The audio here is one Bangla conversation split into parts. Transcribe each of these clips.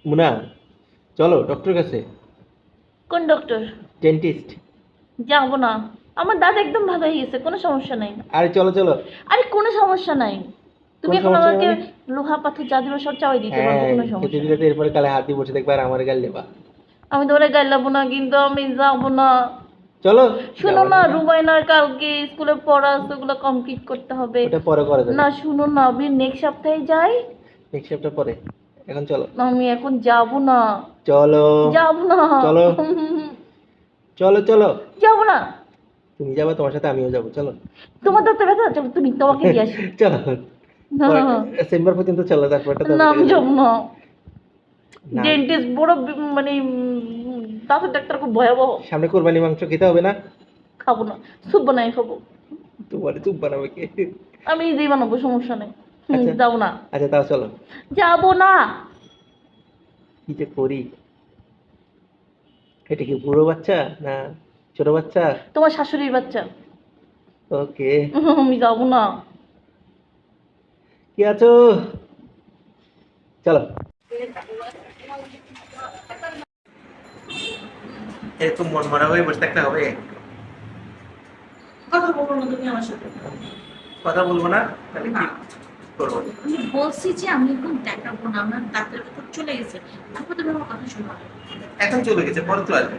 মুনা, চলো ডক্টর কাছে। কোন ডক্টর? ডেন্টিস্ট। যাবো না, আমার দাঁত একদম ভালো হয়ে গেছে, কোনো সমস্যা নাই। আরে চলো চলো। আরে কোনো সমস্যা নাই, তুমি কোন এখন সমস্যা নেই আমাকে মানে? লোহা পাথর যা দিবে সব চাওয়াই দিতে পারবো, হ্যাঁ, কোনো খেতে সমস্যা দিতে নাই। তো এরপরে কালে হাত দিয়ে বসে দেখবে আর আমার গাল দেবা। আমি তোমারে গাইলাবো না, কিন্তু আমি যাবো না। চলো। শুনো যাবো না না, মানে? রুবাইনার কালকে স্কুলে পড়া আছে, ওগুলো কমপ্লিট করতে হবে। ওটা পরে করা যাবে। না শুনো না, আমি নেক্সট সপ্তাহে যাই। নেক্সট সপ্তাহ পরে। এখন চলো। আমি এখন যাবো না। চলো। যাবো না। চলো। চলো চলো। যাবো না। তুমি যাবে, তোমার সাথে আমিও যাবো, চলো। তোমার দাঁতে ব্যথা, চলো তুমি তোমাকে দিয়ে আসি। চলো। না চেম্বার পর্যন্ত চলো, তারপরটা তো না, আমি যাবো না। না। ডেন্টিস্ট বড় মানে দাঁতের ডাক্তার খুব ভয়াবহ। সামনে কোরবানি মাংস খেতে হবে না? খাবো না, স্যুপ বানাই খাবো। তোমার চুপ বানাবে কে? আমি নিজেই বানাবো, সমস্যা নেই। আচ্ছা। যাবো না। আচ্ছা তাও চলো। যাবো না। কি যে করি। এটা কি বুড়ো বাচ্চা না ছোট বাচ্চা? তোমার শাশুড়ির বাচ্চা। ওকে। আমি যাবো না। কি আছো? চলো। এরকম মন মরা হয়ে বসে থাকতে হবে? কথা বলবো না তুমি আমার সাথে। কথা বলবো না? তাহলে কি করবো? আমি বলছি যে আমি এখন দেখাবো না, আমার দাঁতের ব্যথা চলে গেছে, তারপর তুমি আমার কথা শোনো। এখন চলে গেছে, পরে তো আসবে।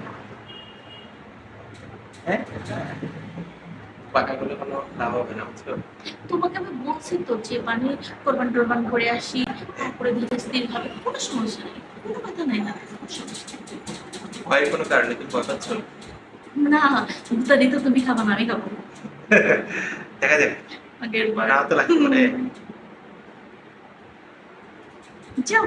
হ্যাঁ, পাকা করলে কোনো লাভ হবে না, বুঝছো? তোমাকে আমি বলছি তো যে মানে কোরবান টোরবান করে আসি, তারপরে ধীরে স্থির হবে, কোনো সমস্যা নেই, কোনো কথা নাই না, কোনো সমস্যা নেই। ভয়ের কোনো কারণে তুমি ভয় পাচ্ছ? না, দুধ তো তুমি খাবা না, আমি খাবো। দেখা যাক। আগের বার নাও তো লাগবে মানে। যাও।